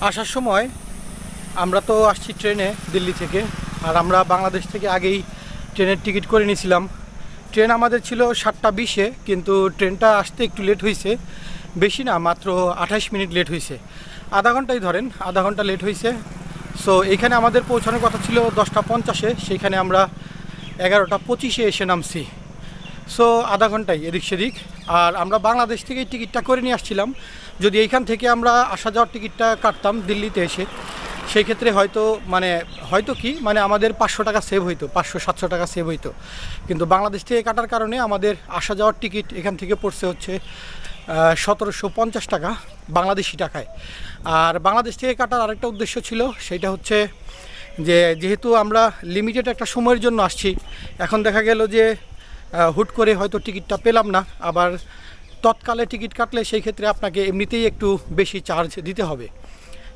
আসার সময় আমরা তো আসছি ট্রেনে দিল্লি থেকে, আর আমরা বাংলাদেশ থেকে আগেই ট্রেনের টিকিট করে নিয়েছিলাম। ট্রেন আমাদের ছিল 7:20-এ, কিন্তু ট্রেনটা আসতে একটু লেট হয়েছে, বেশি না, মাত্র 28 মিনিট লেট হয়েছে। আধা ঘন্টাই ধরেন, আধা ঘন্টা লেট হয়েছে। সো এইখানে আমাদের পৌঁছানোর কথা ছিল 10:50-এ, সেইখানে আমরা 11:25-এ এসে নামছি। সো আধা ঘন্টায় এদিক সেদিক। আর আমরা বাংলাদেশ থেকেই টিকিটটা করে নিয়ে আসছিলাম। যদি এইখান থেকে আমরা আসা যাওয়ার টিকিটটা কাটতাম দিল্লিতে এসে, সেই ক্ষেত্রে হয়তো আমাদের 500 টাকা সেভ হইতো, 500-700 টাকা সেভ হইতো। কিন্তু বাংলাদেশ থেকে কাটার কারণে আমাদের আসা যাওয়ার টিকিট এখান থেকে পড়ছে হচ্ছে 1750 টাকা বাংলাদেশি টাকায়। আর বাংলাদেশ থেকে কাটার আরেকটা উদ্দেশ্য ছিল, সেটা হচ্ছে যে যেহেতু আমরা লিমিটেড একটা সময়ের জন্য আসছি, এখন দেখা গেল যে হুট করে হয়তো টিকিটটা পেলাম না, আবার তৎকালে টিকিট কাটলে সেই ক্ষেত্রে আপনাকে এমনিতেই একটু বেশি চার্জ দিতে হবে।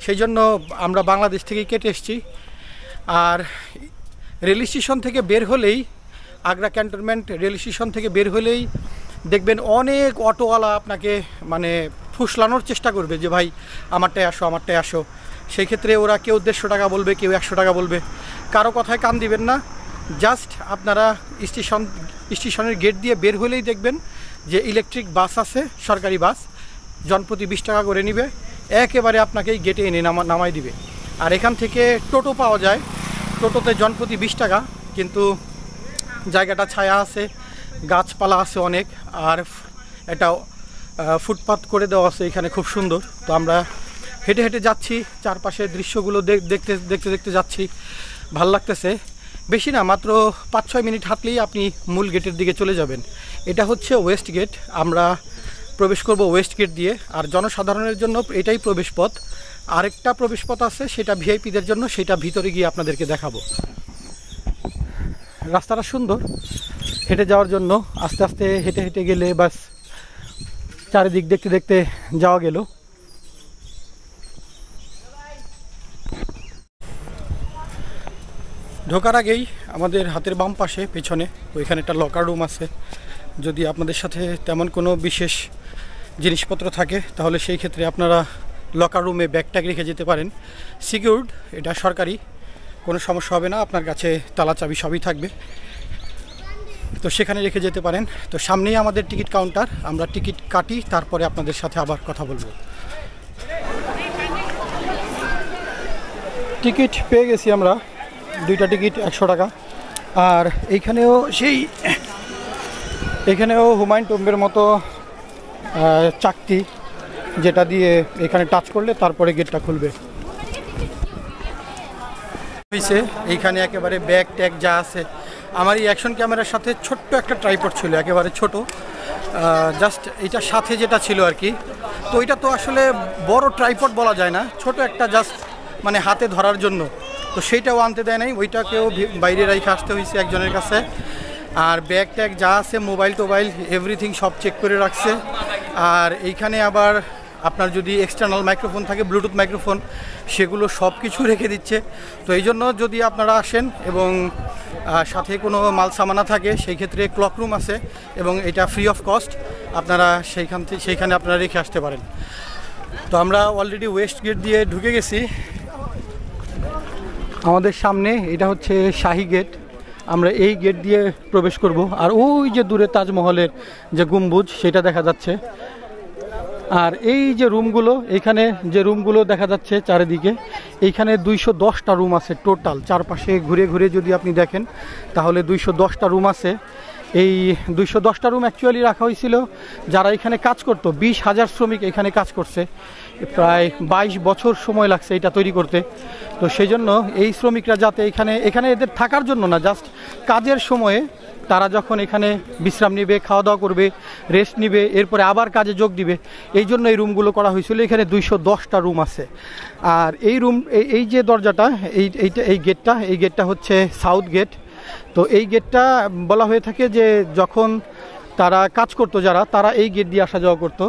সেই জন্য আমরা বাংলাদেশ থেকেই কেটে এসেছি। আর রেল স্টেশন থেকে বের হলেই, আগ্রা ক্যান্টনমেন্ট রেল স্টেশন থেকে বের হলেই দেখবেন অনেক অটোওয়ালা আপনাকে ফুসলানোর চেষ্টা করবে যে ভাই আমারটায় আসো, আমারটায় আসো। সেই ক্ষেত্রে ওরা কেউ 150 টাকা বলবে, কেউ 100 টাকা বলবে। কারো কথায় কান দিবেন না। জাস্ট আপনারা স্টেশনের গেট দিয়ে বের হলেই দেখবেন যে ইলেকট্রিক বাস আছে, সরকারি বাস, জনপ্রতি 20 টাকা করে নিবে, একেবারে আপনাকে এই গেটে এনে নামাই দিবে। আর এখান থেকে টোটো পাওয়া যায়, টোটোতে জনপ্রতি 20 টাকা, কিন্তু জায়গাটা ছায়া আছে, গাছপালা আছে অনেক, আর এটা ফুটপাথ করে দেওয়া আছে এখানে, খুব সুন্দর। তো আমরা হেঁটে হেঁটে যাচ্ছি, চারপাশের দৃশ্যগুলো দেখতে দেখতে দেখতে যাচ্ছি, ভাল লাগতেছে। বেশি না, মাত্র 5-6 মিনিট হাঁটলেই আপনি মূল গেটের দিকে চলে যাবেন। এটা হচ্ছে ওয়েস্ট গেট, আমরা প্রবেশ করব ওয়েস্ট গেট দিয়ে। আর জনসাধারণের জন্য এটাই প্রবেশ পথ। আরেকটা প্রবেশ পথ আছে, সেটা ভিআইপিদের জন্য, সেটা ভিতরে গিয়ে আপনাদেরকে দেখাবো। রাস্তাটা সুন্দর হেঁটে যাওয়ার জন্য, আস্তে আস্তে হেঁটে হেঁটে গেলে বাস চারিদিক দেখতে দেখতে যাওয়া গেল। ঢোকার আগেই আমাদের হাতের বাম পাশে পেছনে ওইখানে একটা লকার রুম আছে। যদি আপনাদের সাথে তেমন কোনো বিশেষ জিনিসপত্র থাকে, তাহলে সেই ক্ষেত্রে আপনারা লকার রুমে ব্যাগ ট্যাগ রেখে যেতে পারেন। সিকিউরড, এটা সরকারি, কোনো সমস্যা হবে না, আপনার কাছে তালা চাবি সবই থাকবে, তো সেখানে রেখে যেতে পারেন। তো সামনেই আমাদের টিকিট কাউন্টার, আমরা টিকিট কাটি, তারপরে আপনাদের সাথে আবার কথা বলবো। টিকিট পেয়ে গেছি আমরা, 2টা টিকিট 100 টাকা। আর এখানেও হুমায়ুন টম্বের মতো চাকতি, যেটা দিয়ে এখানে টাচ করলে তারপরে গেটটা খুলবে। এইখানে একেবারে ব্যাগ ট্যাগ যা আছে, আমার এই অ্যাকশন ক্যামেরার সাথে ছোট্ট একটা ট্রাইপড ছিল, একেবারে ছোট, জাস্ট এইটার সাথে যেটা ছিল আর কি। তো এটা তো আসলে বড় ট্রাইপড বলা যায় না, ছোট একটা জাস্ট হাতে ধরার জন্য। তো সেইটাও আনতে দেয় নাই, ওইটাকেও বাইরে রেখে আসতে হয়েছে একজনের কাছে। আর ব্যাগ ট্যাগ যা আছে, মোবাইল টোবাইল এভরিথিং সব চেক করে রাখছে। আর এইখানে আবার আপনার যদি এক্সটার্নাল মাইক্রোফোন থাকে, ব্লুটুথ মাইক্রোফোন, সেগুলো সব কিছু রেখে দিচ্ছে। তো এই জন্য যদি আপনারা আসেন এবং সাথে কোনো মাল সামানা থাকে, সেই ক্ষেত্রে ক্লক রুম আছে এবং এটা ফ্রি অফ কস্ট, আপনারা সেইখানে আপনারা রেখে আসতে পারেন। তো আমরা অলরেডি ওয়েস্ট গেট দিয়ে ঢুকে গেছি। আমাদের সামনে এটা হচ্ছে শাহী গেট, আমরা এই গেট দিয়ে প্রবেশ করব। আর ওই যে দূরে তাজমহলের যে গম্বুজ, সেটা দেখা যাচ্ছে। আর এই যে রুমগুলো, এইখানে যে রুমগুলো দেখা যাচ্ছে চারিদিকে, এইখানে 210টা রুম আছে টোটাল। চারপাশে ঘুরে ঘুরে যদি আপনি দেখেন, তাহলে 210টা রুম আছে। এই 210টা রুম অ্যাকচুয়ালি রাখা হয়েছিল যারা এখানে কাজ করতো। 20,000 শ্রমিক এখানে কাজ করছে, প্রায় 22 বছর সময় লাগছে এটা তৈরি করতে। তো সেই জন্য এই শ্রমিকরা যাতে এখানে এদের থাকার জন্য না, জাস্ট কাজের সময়ে তারা যখন এখানে বিশ্রাম নেবে, খাওয়া দাওয়া করবে, রেস্ট নিবে, এরপরে আবার কাজে যোগ দিবে, এই জন্য এই রুমগুলো করা হয়েছিল। এখানে 210টা রুম আছে। আর এই যে দরজাটা, এই গেটটা হচ্ছে সাউথ গেট। তো এই গেটটা বলা হয়ে থাকে যে যখন তারা কাজ করতো তারা এই গেট দিয়ে আসা যাওয়া করতো।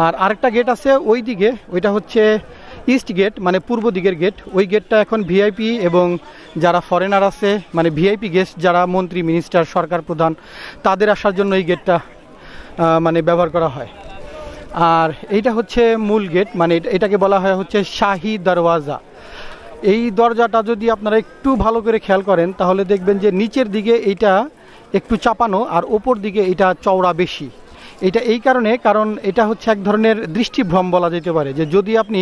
আর আরেকটা গেট আছে ওই দিকে, ওইটা হচ্ছে ইস্ট গেট, পূর্ব দিকের গেট। ওই গেটটা এখন ভিআইপি এবং যারা ফরেনার আছে, ভিআইপি গেস্ট, যারা মন্ত্রী, মিনিস্টার, সরকার প্রধান, তাদের আসার জন্য এই গেটটা ব্যবহার করা হয়। আর এইটা হচ্ছে মূল গেট, মানে এটাকে বলা হয় হচ্ছে শাহী দরওয়াজা। এই দরজাটা যদি আপনারা একটু ভালো করে খেয়াল করেন তাহলে দেখবেন যে নিচের দিকে এইটা একটু চাপানো আর ওপর দিকে এটা চওড়া বেশি। এটা এই কারণে, কারণ এটা হচ্ছে এক ধরনের দৃষ্টিভ্রম বলা যেতে পারে, যে যদি আপনি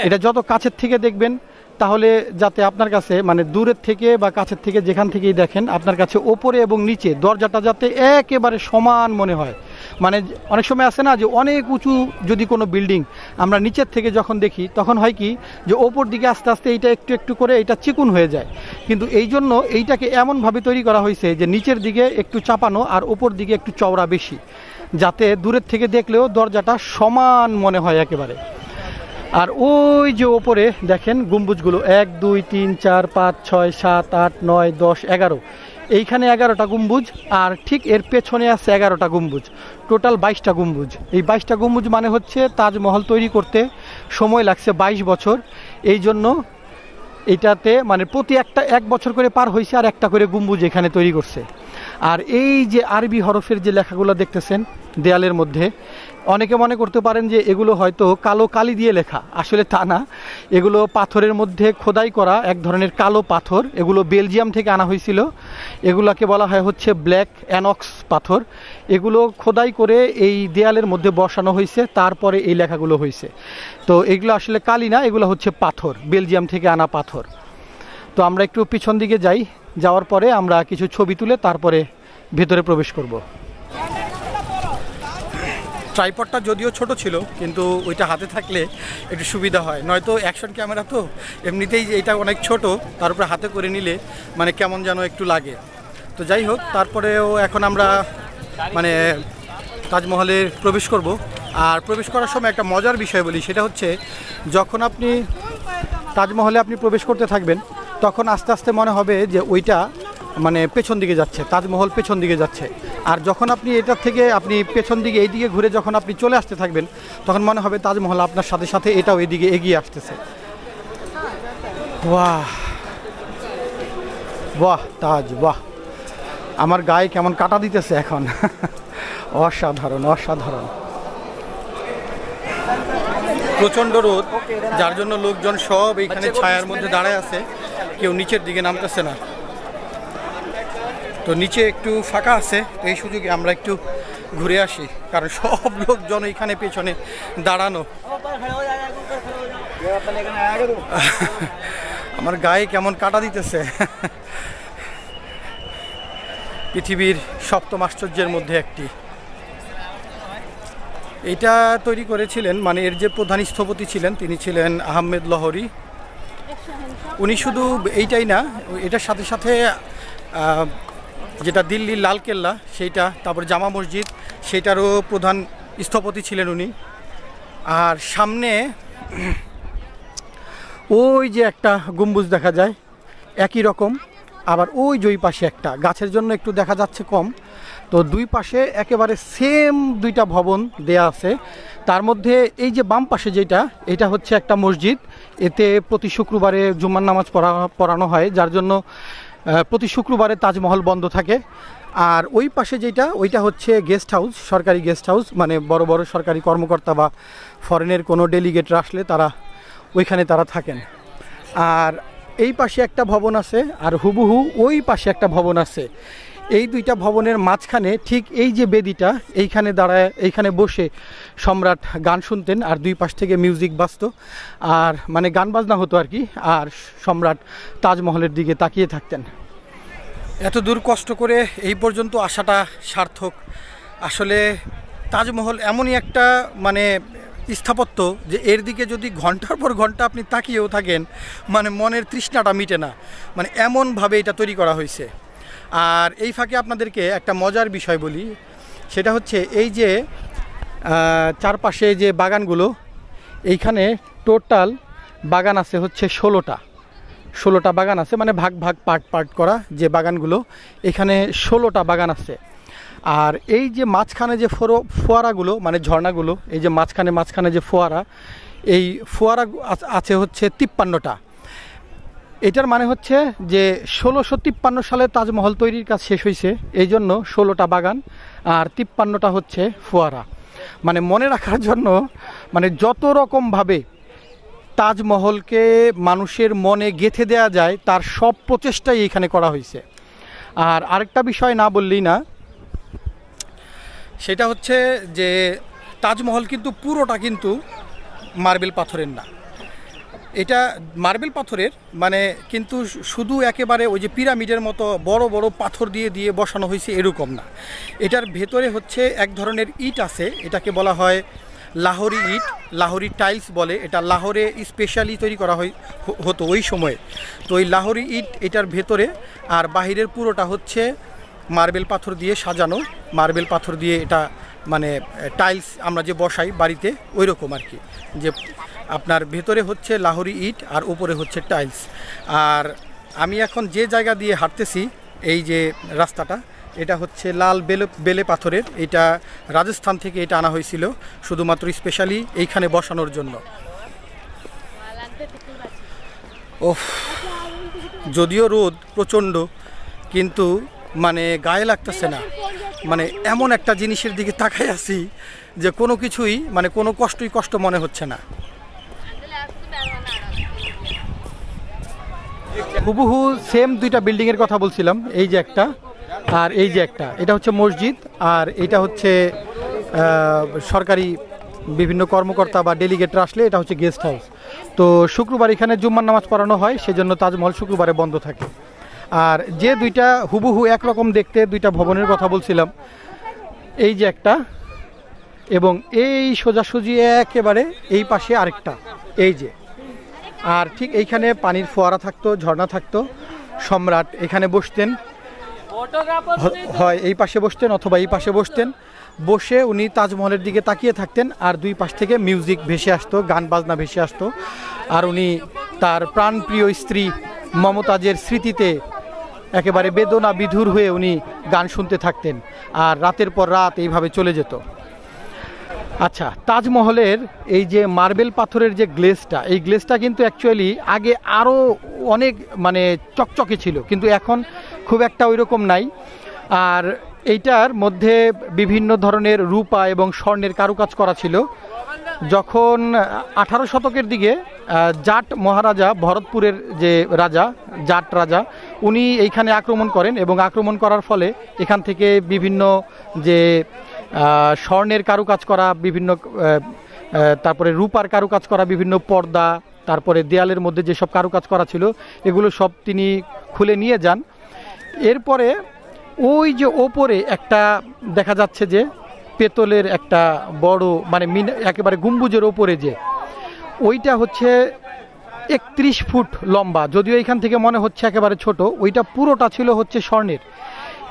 এটা যত কাছের থেকে দেখবেন তাহলে যাতে আপনার কাছে মানে দূরের থেকে বা কাছের থেকে যেখান থেকেই দেখেন আপনার কাছে ওপরে এবং নিচে দরজাটা যাতে একেবারে সমান মনে হয়। মানে অনেক সময় আছে না যে অনেক উঁচু যদি কোনো বিল্ডিং আমরা নিচের থেকে যখন দেখি তখন হয় কি যে ওপর দিকে আস্তে আস্তে এইটা একটু একটু করে এটা চিকুন হয়ে যায়, কিন্তু এই জন্য এইটাকে এমনভাবে তৈরি করা হয়েছে যে নিচের দিকে একটু চাপানো আর ওপর দিকে একটু চওড়া বেশি, যাতে দূরের থেকে দেখলেও দরজাটা সমান মনে হয় একেবারে। আর ওই যে ওপরে দেখেন গম্বুজগুলো 1 2 3 4 5 6 7 8 9 10 11, এইখানে 11টা গম্বুজ আর ঠিক এর পেছনে আছে 11টা গম্বুজ, টোটাল 22টা গম্বুজ। এই 22টা গম্বুজ মানে হচ্ছে তাজমহল তৈরি করতে সময় লাগছে 22 বছর। এই জন্য এটাতে মানে প্রতি এক বছর করে পার হয়েছে আর একটা করে গম্বুজ এখানে তৈরি করছে। আর এই যে আরবি হরফের যে লেখাগুলো দেখতেছেন দেয়ালের মধ্যে, অনেকে মনে করতে পারেন যে এগুলো হয়তো কালো কালি দিয়ে লেখা, আসলে তা না। এগুলো পাথরের মধ্যে খোদাই করা এক ধরনের কালো পাথর, এগুলো বেলজিয়াম থেকে আনা হয়েছিল। এগুলোকে বলা হয় হচ্ছে ব্ল্যাক অ্যানক্স পাথর। এগুলো খোদাই করে এই দেয়ালের মধ্যে বসানো হয়েছে, তারপরে এই লেখাগুলো হয়েছে। তো এগুলো আসলে কালি না, এগুলো হচ্ছে পাথর, বেলজিয়াম থেকে আনা পাথর। তো আমরা একটু পিছন দিকে যাই, যাওয়ার পরে আমরা কিছু ছবি তুলে তারপরে ভেতরে প্রবেশ করব। ট্রাইপডটা যদিও ছোট ছিল কিন্তু ওইটা হাতে থাকলে একটু সুবিধা হয়, নয়তো অ্যাকশন ক্যামেরা তো এমনিতেই এটা অনেক ছোট, তার উপরে হাতে করে নিলে মানে কেমন যেন একটু লাগে। তো যাই হোক, তারপরেও এখন আমরা মানে তাজমহলে প্রবেশ করব। আর প্রবেশ করার সময় একটা মজার বিষয় বলি, সেটা হচ্ছে যখন আপনি তাজমহলে আপনি প্রবেশ করতে থাকবেন তখন আস্তে আস্তে মনে হবে যে ওইটা মানে পেছন দিকে যাচ্ছে, তাজমহল পেছন দিকে যাচ্ছে। আর যখন আপনি এটার থেকে আপনি পেছন দিকে এই দিকে ঘুরে যখন আপনি চলে আসতে থাকবেন তখন মনে হবে তাজমহল আপনার সাথে সাথে এটাও এদিকে এগিয়ে আসতেছে। বাহ বাহ তাজ, বাহ! আমার গায়ে কেমন কাটা দিতেছে এখন। অসাধারণ অসাধারণ। প্রচণ্ড রোদ, যার জন্য লোকজন সব এইখানে ছায়ার মধ্যে দাঁড়ায় আছে, কেউ নিচের দিকে নামতেছে না। তো নিচে একটু ফাঁকা আছে, তো এই সুযোগে আমরা একটু ঘুরে আসি, কারণ সব লোকজন এখানে পেছনে দাঁড়ানো। আমার গায়ে কেমন কাটা দিতেছে। পৃথিবীর 7ম আশ্চর্যের মধ্যে একটি। এটা তৈরি করেছিলেন, মানে এর যে প্রধান স্থপতি ছিলেন তিনি ছিলেন আহমেদ লহরি। উনি শুধু এইটাই না, এটার সাথে সাথে যেটা দিল্লির লালকেল্লা সেইটা, তারপর জামা মসজিদ সেইটারও প্রধান স্থপতি ছিলেন উনি। আর সামনে ওই যে একটা গম্বুজ দেখা যায় একই রকম, আবার ওই যে পাশে একটা, গাছের জন্য একটু দেখা যাচ্ছে কম। তো দুই পাশে একেবারে সেম দুইটা ভবন দেয়া আছে। তার মধ্যে এই যে বাম পাশে যেটা, এটা হচ্ছে একটা মসজিদ। এতে প্রতি শুক্রবারে জুম্মার নামাজ পড়ানো হয়, যার জন্য প্রতি শুক্রবারে তাজমহল বন্ধ থাকে। আর ওই পাশে যেটা, ওইটা হচ্ছে গেস্ট হাউস, সরকারি গেস্ট হাউস, মানে বড় বড় সরকারি কর্মকর্তা বা ফরেনের কোনো ডেলিগেটরা আসলে তারা ওইখানে তারা থাকেন। আর এই পাশে একটা ভবন আছে, আর হুবহু ওই পাশে একটা ভবন আছে। এই দুইটা ভবনের মাঝখানে ঠিক এই যে বেদিটা, এইখানে দাঁড়ায়, এইখানে বসে সম্রাট গান শুনতেন, আর দুই পাশ থেকে মিউজিক বাজতো, আর মানে গান বাজনা হতো আর কি। আর সম্রাট তাজমহলের দিকে তাকিয়ে থাকতেন। এত দূর কষ্ট করে এই পর্যন্ত আসাটা সার্থক। আসলে তাজমহল এমনই একটা মানে স্থাপত্য যে এর দিকে যদি ঘন্টার পর ঘন্টা আপনি তাকিয়েও থাকেন মানে মনের তৃষ্ণাটা মিটে না, মানে এমনভাবে এটা তৈরি করা হয়েছে। আর এই ফাঁকে আপনাদেরকে একটা মজার বিষয় বলি, সেটা হচ্ছে এই যে চারপাশে যে বাগানগুলো, এইখানে টোটাল বাগান আছে হচ্ছে 16টা বাগান আছে, মানে ভাগ ভাগ পার্ট করা যে বাগানগুলো, এখানে 16টা বাগান আছে। আর এই যে মাঝখানে যে ফোয়ারাগুলো মানে ঝর্ণাগুলো, এই যে মাঝখানে যে ফোয়ারা, এই ফোয়ারা আছে হচ্ছে 53টা। এটার মানে হচ্ছে যে 1653 সালে তাজমহল তৈরির কাজ শেষ হয়েছে, এই জন্য 16টা বাগান আর 53টা হচ্ছে ফোয়ারা। মানে মনে রাখার জন্য মানে যত রকমভাবে তাজমহলকে মানুষের মনে গেঁথে দেওয়া যায় তার সব প্রচেষ্টাই এখানে করা হয়েছে। আর আরেকটা বিষয় না বললেই না, সেটা হচ্ছে যে তাজমহল কিন্তু পুরোটা কিন্তু মার্বেল পাথরের না, এটা মার্বেল পাথরের মানে কিন্তু শুধু একেবারে ওই যে পিরামিডের মতো বড় বড় পাথর দিয়ে দিয়ে বসানো হয়েছে এরকম না। এটার ভেতরে হচ্ছে এক ধরনের ইট আছে, এটাকে বলা হয় লাহোরি ইট, লাহোরি টাইলস বলে। এটা লাহোরে স্পেশালি তৈরি করা হতো ওই সময়ে। তো ওই লাহোরি ইট এটার ভেতরে, আর বাহিরের পুরোটা হচ্ছে মার্বেল পাথর দিয়ে সাজানো, মার্বেল পাথর দিয়ে এটা মানে টাইলস আমরা যে বসাই বাড়িতে ওই রকম আর কি, যে আপনার ভেতরে হচ্ছে লাহোরি ইট আর উপরে হচ্ছে টাইলস। আর আমি এখন যে জায়গা দিয়ে হাঁটতেছি, এই যে রাস্তাটা, এটা হচ্ছে লাল বেলে পাথরের, এটা রাজস্থান থেকে এটা আনা হয়েছিল শুধুমাত্র স্পেশালি এইখানে বসানোর জন্য। ওহ, যদিও রোদ প্রচণ্ড, কিন্তু মানে গায়ে লাগতেছে না। মানে এমন একটা জিনিসের দিকে তাকাই আছি যে কোনো কিছুই মানে কোনো কষ্ট মনে হচ্ছে না। হুবহু সেম দুইটা বিল্ডিংয়ের কথা বলছিলাম, এই যে একটা আর এই যে একটা, এটা হচ্ছে মসজিদ আর এটা হচ্ছে সরকারি বিভিন্ন কর্মকর্তা বা ডেলিগেটরা আসলে এটা হচ্ছে গেস্ট হাউস। তো শুক্রবার এখানে জুম্মার নামাজ পড়ানো হয়, সেজন্য তাজমহল শুক্রবারে বন্ধ থাকে। আর যে দুইটা হুবহু একরকম দেখতে দুইটা ভবনের কথা বলছিলাম, এই যে একটা এবং এই সোজাসুজি একেবারে এই পাশে আরেকটা, এই যে। আর ঠিক এইখানে পানির ফোয়ারা থাকতো, ঝর্ণা থাকতো, সম্রাট এখানে বসতেন, হয় এই পাশে বসতেন অথবা এই পাশে বসতেন, বসে উনি তাজমহলের দিকে তাকিয়ে থাকতেন আর দুই পাশ থেকে মিউজিক ভেসে আসতো, গান বাজনা ভেসে আসতো। আর উনি তার প্রাণপ্রিয় স্ত্রী মমতাজের স্মৃতিতে একেবারে বেদনা বিধুর হয়ে উনি গান শুনতে থাকতেন, আর রাতের পর রাত এইভাবে চলে যেত। আচ্ছা, তাজমহলের এই যে মার্বেল পাথরের যে গ্লেজটা, এই গ্লেজটা কিন্তু অ্যাকচুয়ালি আগে আরও অনেক মানে চকচকে ছিল, কিন্তু এখন খুব একটা ওই রকম নাই। আর এইটার মধ্যে বিভিন্ন ধরনের রূপা এবং স্বর্ণের কারুকাজ করা ছিল। যখন 18 শতকের দিকে জাট মহারাজা, ভরতপুরের যে রাজা, জাট রাজা, উনি এইখানে আক্রমণ করেন এবং আক্রমণ করার ফলে এখান থেকে বিভিন্ন যে স্বর্ণের কারুকাজ করা বিভিন্ন, তারপরে রূপার কারুকাজ করা বিভিন্ন পর্দা, তারপরে দেয়ালের মধ্যে যেসব কারুকাজ করা ছিল এগুলো সব তিনি খুলে নিয়ে যান। এরপরে ওই যে ওপরে একটা দেখা যাচ্ছে যে পেতলের একটা বড় মানে একেবারে গম্বুজের ওপরে যে ওইটা হচ্ছে 31 ফুট লম্বা, যদিও এখান থেকে মনে হচ্ছে একেবারে ছোট, ওইটা পুরোটা ছিল হচ্ছে স্বর্ণের।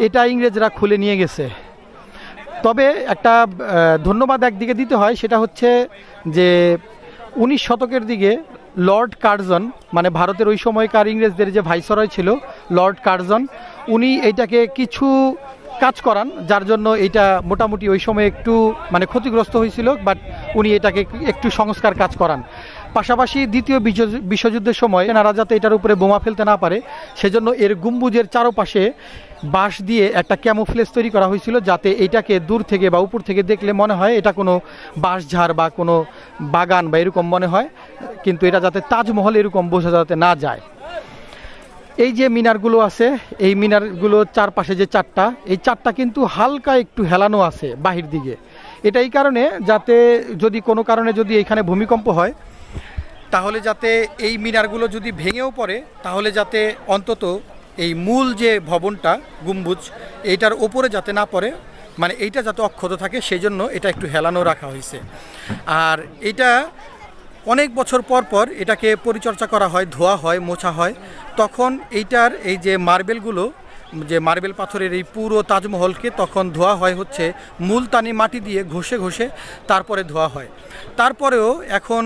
এটা ইংরেজরা খুলে নিয়ে গেছে। তবে একটা ধন্যবাদ একদিকে দিতে হয়, সেটা হচ্ছে যে 19 শতকের দিকে লর্ড কার্জন, মানে ভারতের ওই সময়কার ইংরেজদের যে ভাইসরয় ছিল লর্ড কার্জন, উনি এইটাকে কিছু কাজ করান, যার জন্য এটা মোটামুটি ওই সময় একটু মানে ক্ষতিগ্রস্ত হয়েছিল, বাট উনি এটাকে একটু সংস্কার কাজ করান। পাশাপাশি দ্বিতীয় বিশ্বযুদ্ধের সময় এনারা যাতে এটার উপরে বোমা ফেলতে না পারে, সেজন্য এর গম্বুজের চারপাশে বাঁশ দিয়ে একটা ক্যামোফ্লেজ তৈরি করা হয়েছিল, যাতে এটাকে দূর থেকে বা উপর থেকে দেখলে মনে হয় এটা কোনো বাঁশঝাড় বা কোনো বাগান বা এরকম মনে হয়, কিন্তু এটা যাতে তাজমহল এরকম বোঝা যাতে না যায়। এই যে মিনারগুলো আছে, এই মিনারগুলো চারপাশে যে চারটা, এই চারটা কিন্তু হালকা একটু হেলানো আছে বাহির দিকে। এটা এই কারণে যাতে যদি কোনো কারণে যদি এখানে ভূমিকম্প হয়, তাহলে যাতে এই মিনারগুলো যদি ভেঙেও পড়ে, তাহলে যাতে অন্তত এই মূল যে ভবনটা গম্বুজ এইটার ওপরে যাতে না পড়ে, মানে এইটা যাতে অক্ষত থাকে, সেই জন্য এটা একটু হেলানো রাখা হয়েছে। আর এটা অনেক বছর পর পর এটাকে পরিচর্যা করা হয়, ধোয়া হয়, মোছা হয়, তখন এইটার এই যে মার্বেলগুলো, যে মার্বেল পাথরের এই পুরো তাজমহলকে তখন ধোয়া হয় হচ্ছে মুলতানি মাটি দিয়ে ঘষে ঘষে তারপরে ধোয়া হয়। তারপরেও এখন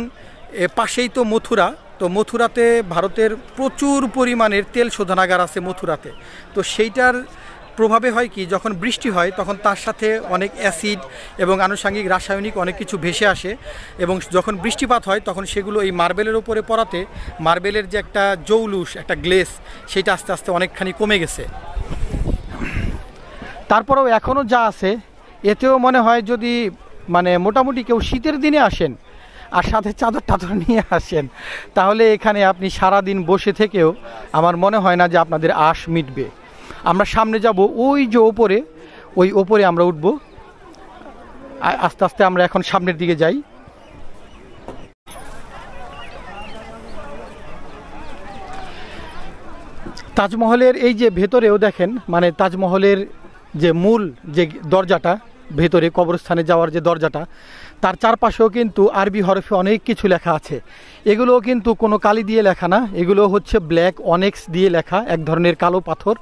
পাশেই তো মথুরা, তো মথুরাতে ভারতের প্রচুর পরিমাণের তেল শোধনাগার আছে মথুরাতে। তো সেইটার প্রভাবে হয় কি, যখন বৃষ্টি হয় তখন তার সাথে অনেক অ্যাসিড এবং আনুষঙ্গিক রাসায়নিক অনেক কিছু ভেসে আসে, এবং যখন বৃষ্টিপাত হয় তখন সেগুলো এই মার্বেলের উপরে পড়াতে মার্বেলের যে একটা জৌলুস, একটা গ্লেস, সেটা আস্তে আস্তে অনেকখানি কমে গেছে। তারপরেও এখনও যা আছে এতেও মনে হয় যদি মানে মোটামুটি কেউ শীতের দিনে আসেন আর সাথে চাদর টাদর নিয়ে আসেন, তাহলে এখানে আপনি সারা দিন বসে থেকেও আমার মনে হয় না যে আপনাদের আশ মিটবে। আমরা সামনে যাব, ওই যে ওপরে, ওই ওপরে আমরা উঠব। আস্তে আস্তে আমরা এখন সামনের দিকে যাই। তাজমহলের এই যে ভেতরেও দেখেন, মানে তাজমহলের যে মূল যে দরজাটা, ভেতরে কবরস্থানে যাওয়ার যে দরজাটা, তার চারপাশেও কিন্তু আরবি হরফে অনেক কিছু লেখা আছে। এগুলোও কিন্তু কোনো কালি দিয়ে লেখা না, এগুলো হচ্ছে ব্ল্যাক অনেক্স দিয়ে লেখা, এক ধরনের কালো পাথর,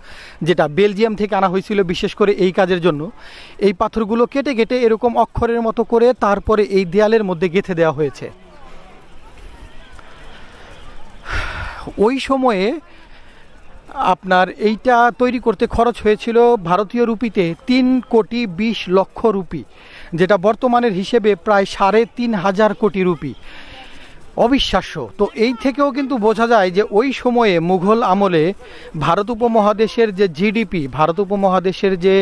যেটা বেলজিয়াম থেকে আনা হয়েছিল বিশেষ করে এই কাজের জন্য। এই পাথরগুলো কেটে কেটে এরকম অক্ষরের মতো করে তারপরে এই দেয়ালের মধ্যে গেঁথে দেওয়া হয়েছে। ওই সময়ে আপনার এইটা তৈরি করতে খরচ হয়েছিল ভারতীয় রুপিতে 3,20,00,000 রুপি, যেটা বর্তমানের হিসেবে প্রায় 3,500 কোটি রুপি। অবিশ্বাস্য। তো এই থেকেও কিন্তু বোঝা যায় যে ওই সময়ে মুঘল আমলে ভারত উপমহাদেশের যে জিডিপি, ভারত উপমহাদেশের যে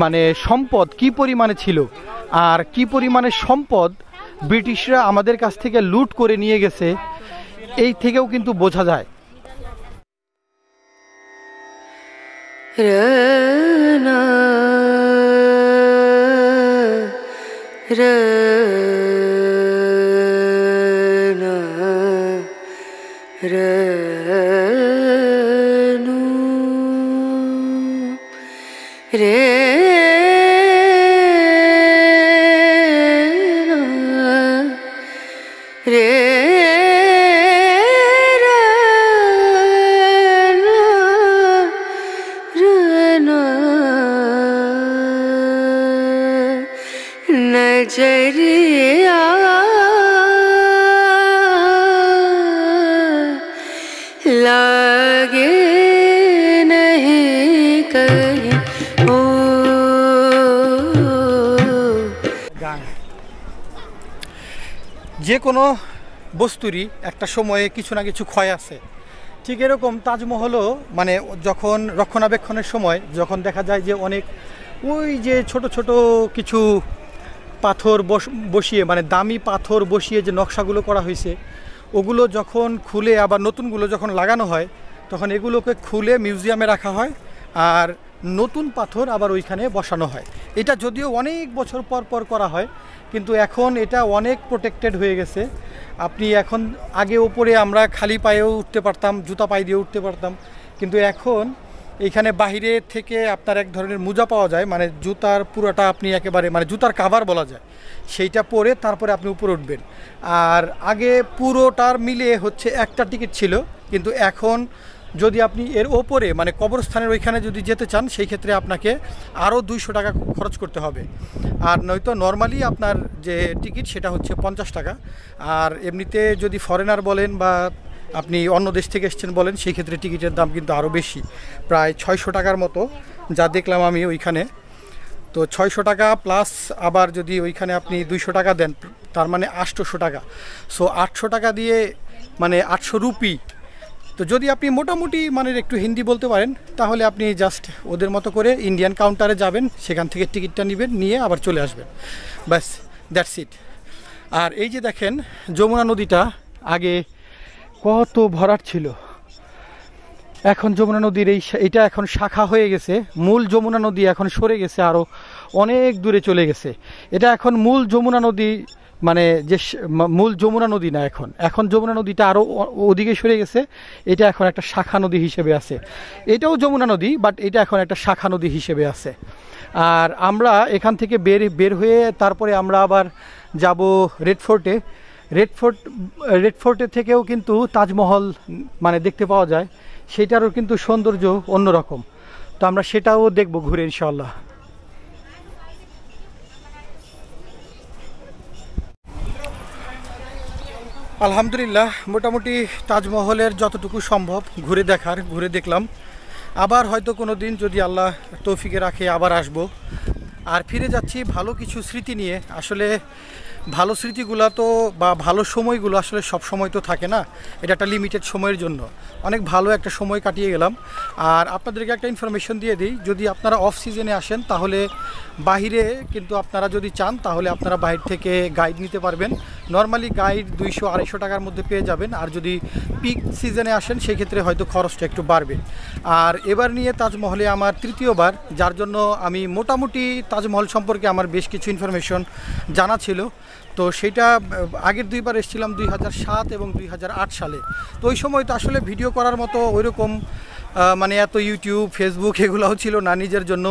মানে সম্পদ কি পরিমাণে ছিল, আর কি পরিমাণে সম্পদ ব্রিটিশরা আমাদের কাছ থেকে লুট করে নিয়ে গেছে, এই থেকেও কিন্তু বোঝা যায়। Rana Rana Ranu Rana Rana नजरिया लागे नहीं कहीं ओ যে কোনো বস্তুরই একটা সময়ে কিছু না কিছু ক্ষয় আছে। ঠিক এরকম তাজমহলও মানে যখন রক্ষণাবেক্ষণের সময় যখন দেখা যায় যে অনেক ওই যে ছোট ছোট কিছু পাথর বসিয়ে, মানে দামি পাথর বসিয়ে যে নকশাগুলো করা হয়েছে, ওগুলো যখন খুলে আবার নতুনগুলো যখন লাগানো হয়, তখন এগুলোকে খুলে মিউজিয়ামে রাখা হয় আর নতুন পাথর আবার ওইখানে বসানো হয়। এটা যদিও অনেক বছর পর পর করা হয়, কিন্তু এখন এটা অনেক প্রোটেক্টেড হয়ে গেছে। আপনি এখন, আগে ওপরে আমরা খালি পায়েও উঠতে পারতাম, জুতা পায়ে দিয়ে উঠতে পারতাম, কিন্তু এখন এইখানে বাহিরে থেকে আপনার এক ধরনের মোজা পাওয়া যায়, মানে জুতার পুরোটা আপনি একেবারে, মানে জুতার কাভার বলা যায়, সেইটা পরে তারপরে আপনি উপরে উঠবেন। আর আগে পুরোটার মিলে হচ্ছে একটা টিকিট ছিল, কিন্তু এখন যদি আপনি এর ওপরে মানে কবরস্থানের ওইখানে যদি যেতে চান, সেই ক্ষেত্রে আপনাকে আরও 200 টাকা খরচ করতে হবে। আর নয়তো নর্মালি আপনার যে টিকিট সেটা হচ্ছে 50 টাকা। আর এমনিতে যদি ফরেনার বলেন বা আপনি অন্য দেশ থেকে এসছেন বলেন, সেই ক্ষেত্রে টিকিটের দাম কিন্তু আরও বেশি, প্রায় 600 টাকার মতো যা দেখলাম আমি ওইখানে। তো 600 টাকা প্লাস আবার যদি ওইখানে আপনি 200 টাকা দেন, তার মানে 800 টাকা। সো 800 টাকা দিয়ে মানে 800 রুপি। তো যদি আপনি মোটামুটি মানে একটু হিন্দি বলতে পারেন, তাহলে আপনি জাস্ট ওদের মতো করে ইন্ডিয়ান কাউন্টারে যাবেন, সেখান থেকে টিকিটটা নেবেন, নিয়ে আবার চলে আসবেন, ব্যাস, দ্যাটস ইট। আর এই যে দেখেন যমুনা নদীটা আগে কত ভরাট ছিল, এখন যমুনা নদীর এইটা এখন শাখা হয়ে গেছে। মূল যমুনা নদী এখন সরে গেছে, আরও অনেক দূরে চলে গেছে। এটা এখন মূল যমুনা নদী, মানে যে মূল যমুনা নদী না, এখন যমুনা নদীটা আরও ওদিকে সরে গেছে। এটা এখন একটা শাখা নদী হিসেবে আছে। এটাও যমুনা নদী, বাট এটা এখন একটা শাখা নদী হিসেবে আছে। আর আমরা এখান থেকে বের হয়ে তারপরে আমরা আবার যাব রেড ফোর্টে। রেড ফোর্টের থেকেও কিন্তু তাজমহল মানে দেখতে পাওয়া যায়, সেটারও কিন্তু সৌন্দর্য অন্যরকম। তো আমরা সেটাও দেখব ঘুরে ইনশাআল্লাহ। আলহামদুলিল্লাহ, মোটামুটি তাজমহলের যতটুকু সম্ভব ঘুরে দেখলাম। আবার হয়তো কোনো দিন যদি আল্লাহ তৌফিকে রাখে আবার আসব। আর ফিরে যাচ্ছি ভালো কিছু স্মৃতি নিয়ে। আসলে ভালো স্মৃতিগুলো তো বা ভালো সময়গুলো আসলে সব সময় তো থাকে না, এটা একটা লিমিটেড সময়ের জন্য। অনেক ভালো একটা সময় কাটিয়ে গেলাম। আর আপনাদেরকে একটা ইনফরমেশন দিয়ে দিই, যদি আপনারা অফ সিজনে আসেন তাহলে বাহিরে কিন্তু আপনারা যদি চান তাহলে আপনারা বাইরে থেকে গাইড নিতে পারবেন। নর্মালি গাইড 200-250 টাকার মধ্যে পেয়ে যাবেন। আর যদি পিক সিজনে আসেন সেক্ষেত্রে হয়তো খরচটা একটু বাড়বে। আর এবার নিয়ে তাজমহলে আমার তৃতীয়বার, যার জন্য আমি মোটামুটি তাজমহল সম্পর্কে আমার বেশ কিছু ইনফরমেশন জানা ছিল। তো সেটা আগের দুইবার এসেছিলাম 2007 এবং 2008 সালে। তো ওই সময় তো আসলে ভিডিও করার মতো ওইরকম মানে এত ইউটিউব ফেসবুক এগুলোও ছিল না, নিজের জন্য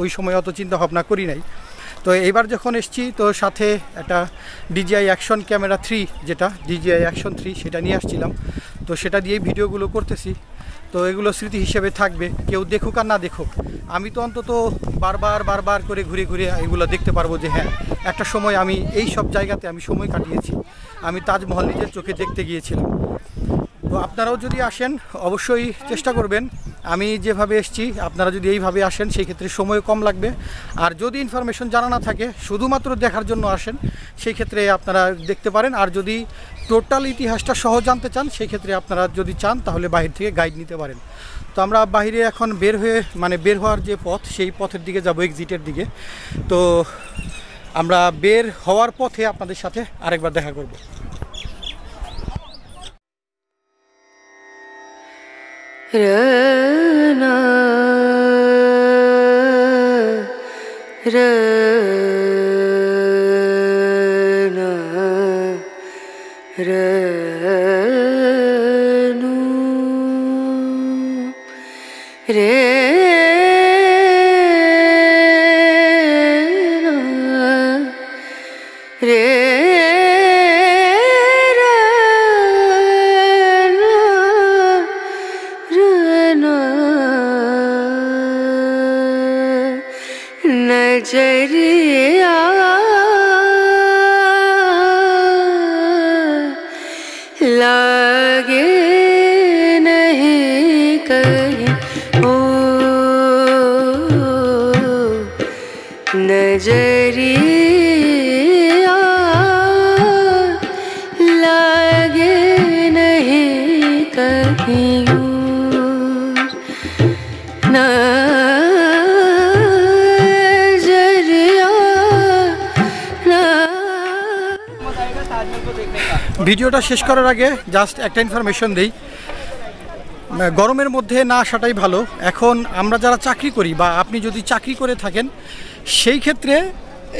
ওই সময় অত চিন্তা ভাবনা করি নাই। তো এবার যখন এসেছি তো সাথে একটা DJI অ্যাকশন ক্যামেরা 3, যেটা DJI অ্যাকশন 3 সেটা নিয়ে আসছিলাম। তো সেটা দিয়েই ভিডিওগুলো করতেছি। তো এগুলো স্মৃতি হিসেবে থাকবে, কেউ দেখুক আর না দেখুক, আমি তো অন্তত বারবার করে ঘুরে ঘুরে এগুলো দেখতে পারবো যে হ্যাঁ একটা সময় আমি এই সব জায়গাতে আমি সময় কাটিয়েছি, আমি তাজমহল নিজের চোখে দেখতে গিয়েছিলাম। তো আপনারাও যদি আসেন অবশ্যই চেষ্টা করবেন আমি যেভাবে এসেছি আপনারা যদি এইভাবে আসেন সেই ক্ষেত্রে সময় কম লাগবে। আর যদি ইনফরমেশন জানা না থাকে, শুধুমাত্র দেখার জন্য আসেন, সেই ক্ষেত্রে আপনারা দেখতে পারেন। আর যদি টোটাল ইতিহাসটা সহ জানতে চান সেই ক্ষেত্রে আপনারা যদি চান তাহলে বাইরে থেকে গাইড নিতে পারেন। তো আমরা বাইরে এখন বের হওয়ার যে পথ সেই পথের দিকে যাব, এক্সিটের দিকে। তো আমরা বের হওয়ার পথে আপনাদের সাথে আরেকবার দেখা করব। রনা রনা রনু রে রে नजरिया लागे नहीं कहीं ओ नजरिया लागे नहीं कहीं ना ভিডিওটা শেষ করার আগে জাস্ট একটা ইনফরমেশন দেই, গরমের মধ্যে না আসাটাই ভালো। এখন আমরা যারা চাকরি করি বা আপনি যদি চাকরি করে থাকেন সেই ক্ষেত্রে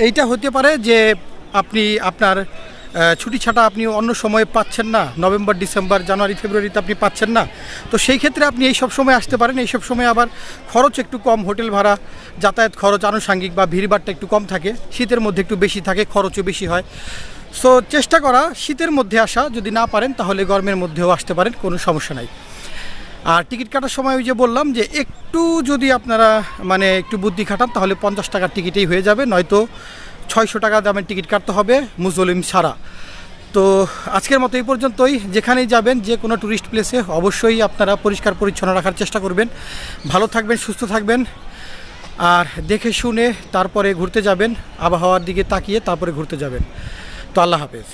এইটা হতে পারে যে আপনি আপনার ছুটি ছাটা আপনি অন্য সময় পাচ্ছেন না, নভেম্বর ডিসেম্বর জানুয়ারি ফেব্রুয়ারিতে আপনি পাচ্ছেন না। তো সেই ক্ষেত্রে আপনি এই সব সময় আসতে পারেন। এই সব সময় আবার খরচ একটু কম, হোটেল ভাড়া যাতায়াত খরচ আনুষঙ্গিক বা ভিড়ভাড়টা একটু কম থাকে, শীতের মধ্যে একটু বেশি থাকে, খরচও বেশি হয়। সো চেষ্টা করা শীতের মধ্যে আসা, যদি না পারেন তাহলে গরমের মধ্যেও আসতে পারেন, কোনো সমস্যা নাই। আর টিকিট কাটার সময় ওই যে বললাম যে একটু যদি আপনারা একটু বুদ্ধি খাটান তাহলে 50 টাকার টিকিটেই হয়ে যাবে, নয়তো 600 টাকা দামের টিকিট কাটতে হবে মুসলিম ছাড়া। তো আজকের মতো এই পর্যন্তই। যেখানেই যাবেন যে কোনো ট্যুরিস্ট প্লেসে অবশ্যই আপনারা পরিষ্কার পরিচ্ছন্ন রাখার চেষ্টা করবেন। ভালো থাকবেন, সুস্থ থাকবেন, আর দেখে শুনে তারপরে ঘুরতে যাবেন, আবহাওয়ার দিকে তাকিয়ে তারপরে ঘুরতে যাবেন। তো আল্লাহ হাফেজ।